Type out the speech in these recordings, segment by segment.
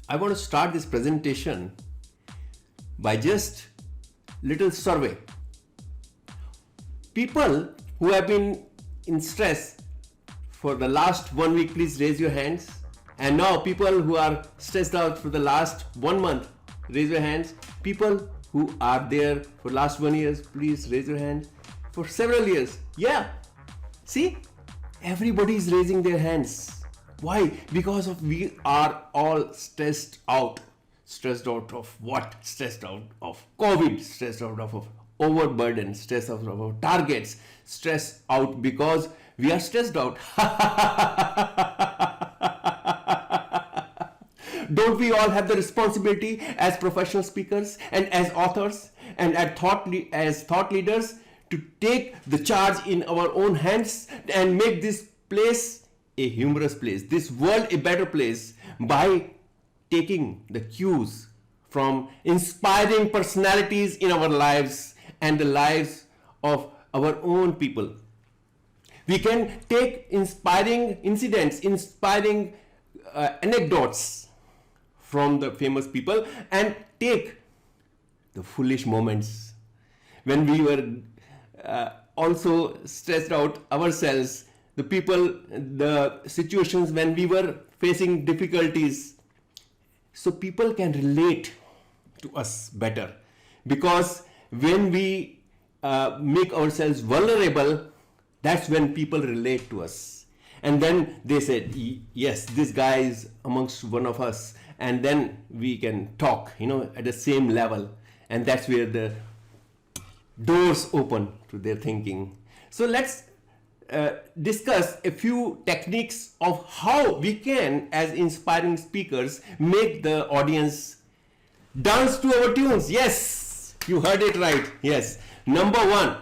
I want to start this presentation by just little survey. People who have been in stress for the last 1 week, please raise your hands. And now people who are stressed out for the last 1 month, raise your hands. People who are there for last 1 year, please raise your hand. For several years, yeah. See, everybody is raising their hands. Why? Because of we are all stressed out. Stressed out of what? Stressed out of COVID, stressed out of overburden, stressed out of our targets, stressed out because we are stressed out. Don't we all have the responsibility as professional speakers and as authors and as thought leaders to take the charge in our own hands and make this place a humorous place, this world a better place, by taking the cues from inspiring personalities in our lives and the lives of our own people. We can take inspiring incidents, inspiring anecdotes from the famous people and take the foolish moments when we were also stressed out ourselves, the situations when we were facing difficulties, so people can relate to us better. Because when we make ourselves vulnerable, that's when people relate to us. And then they said, yes, this guy is amongst one of us. And then we can talk, at the same level. And that's where the doors open to their thinking. So let's discuss a few techniques of how we can, as inspiring speakers, make the audience dance to our tunes. Yes, you heard it right. Yes. Number one,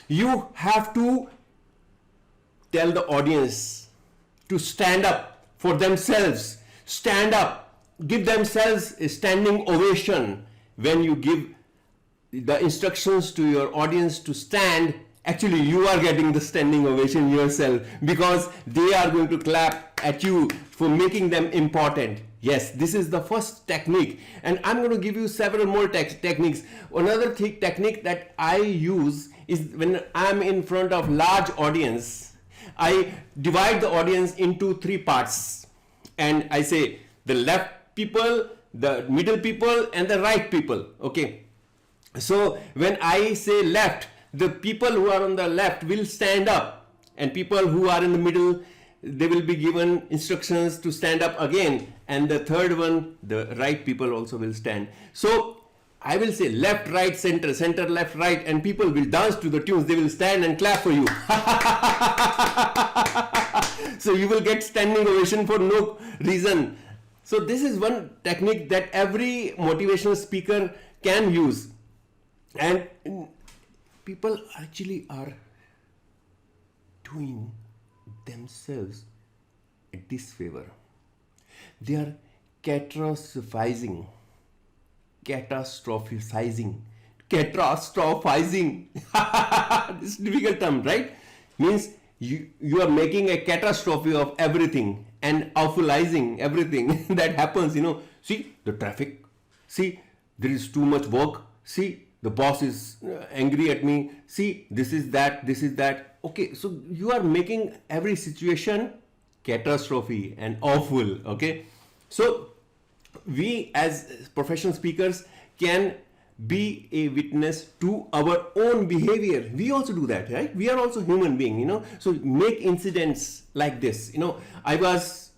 you have to tell the audience to stand up for themselves. Stand up. Give themselves a standing ovation. When you give the instructions to your audience to stand, actually you are getting the standing ovation yourself, because they are going to clap at you for making them important. Yes, this is the first technique, and I'm going to give you several more techniques. Another technique that I use is when I'm in front of large audience, I divide the audience into 3 parts, and I say the left people, the middle people, and the right people. Okay, so when I say left, the people who are on the left will stand up, and people who are in the middle, they will be given instructions to stand up again, and the third one, the right people also will stand. So I will say left, right, center, center, left, right, and people will dance to the tunes. They will stand and clap for you. So you will get standing ovation for no reason. So this is one technique that every motivational speaker can use. And people actually are doing themselves a disfavor. They are catastrophizing. This is a difficult term, right? Means you are making a catastrophe of everything and awfulizing everything that happens. See the traffic. See, there is too much work. See, the boss is angry at me. See, this is that. Okay, so you are making every situation catastrophe and awful. Okay, so we as professional speakers can be a witness to our own behavior. We also do that, right? We are also human beings, So make incidents like this. I was,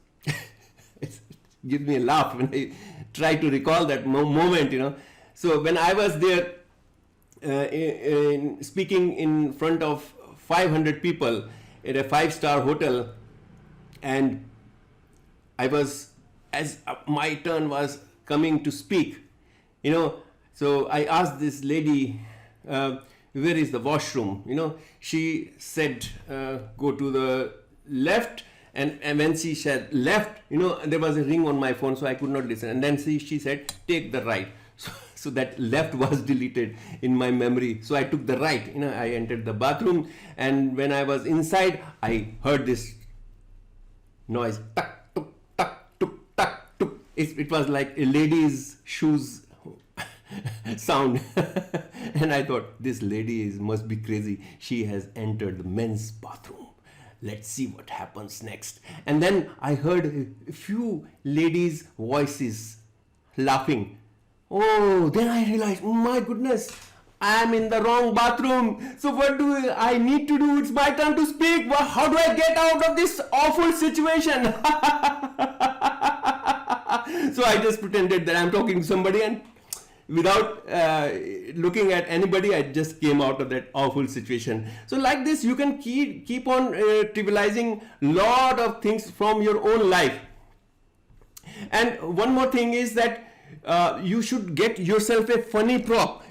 it gives me a laugh when I try to recall that moment, So when I was there speaking in front of 500 people at a 5-star hotel, and I was, as my turn was coming to speak, so I asked this lady, where is the washroom? She said, go to the left. And when she said left, there was a ring on my phone, so I could not listen. And then she said, take the right. So that left was deleted in my memory. So I took the right. I entered the bathroom, and when I was inside, I heard this noise. Tuck, tuk, tuck, tuk, tuck, tuk. it was like a lady's shoes sound. And I thought, this lady must be crazy. She has entered the men's bathroom. Let's see what happens next. And then I heard a few ladies' voices laughing. Oh, then I realized, oh my goodness, I am in the wrong bathroom. So what do I need to do? It's my turn to speak. How do I get out of this awful situation? So I just pretended that I'm talking to somebody, and without looking at anybody, I just came out of that awful situation. So like this, you can keep on trivializing lot of things from your own life. And one more thing is that you should get yourself a funny prop.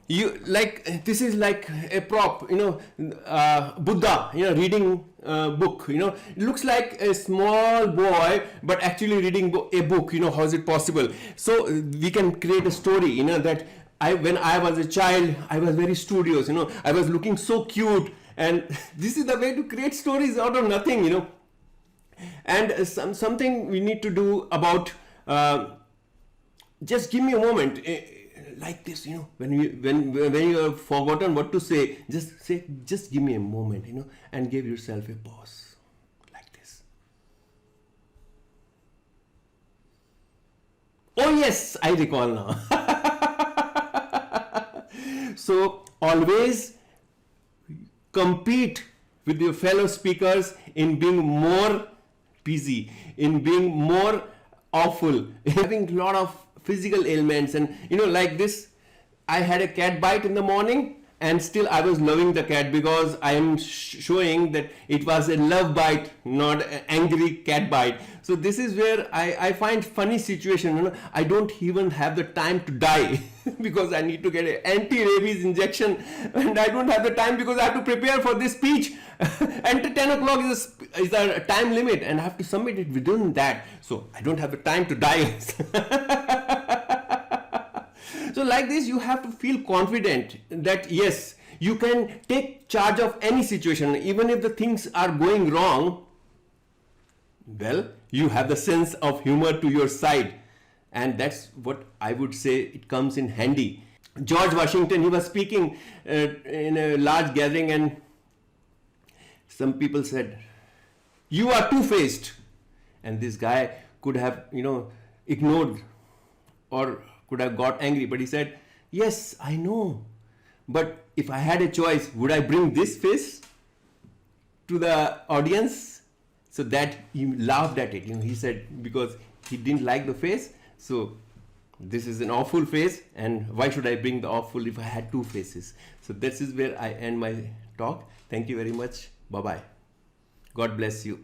This is like a prop, Buddha, reading book, it looks like a small boy, but actually reading a book, how is it possible? So we can create a story, that when I was a child, I was very studious, I was looking so cute, and this is the way to create stories out of nothing, And something we need to do about, just give me a moment. Like this, when you have forgotten what to say, just give me a moment, and give yourself a pause, like this. Oh yes, I recall now. So always compete with your fellow speakers in being more busy, in being more awful, having a lot of physical ailments, and like this, I had a cat bite in the morning, and still I was loving the cat because I am showing that it was a love bite, not an angry cat bite. So this is where I find funny situation. I don't even have the time to die because I need to get an anti-rabies injection, and I don't have the time because I have to prepare for this speech. And 10 o'clock is a time limit, and I have to submit it within that. So I don't have the time to die. So like this, you have to feel confident that yes, you can take charge of any situation, even if the things are going wrong. Well, you have the sense of humor to your side, and that's what I would say, it comes in handy. George Washington, he was speaking in a large gathering, and some people said, "You are two-faced," and this guy could have ignored or could have got angry, but he said, "Yes, I know, but if I had a choice, would I bring this face to the audience?" So that he laughed at it. He said, because he didn't like the face, so this is an awful face, and why should I bring the awful if I had two faces? So this is where I end my talk. Thank you very much. Bye bye. God bless you.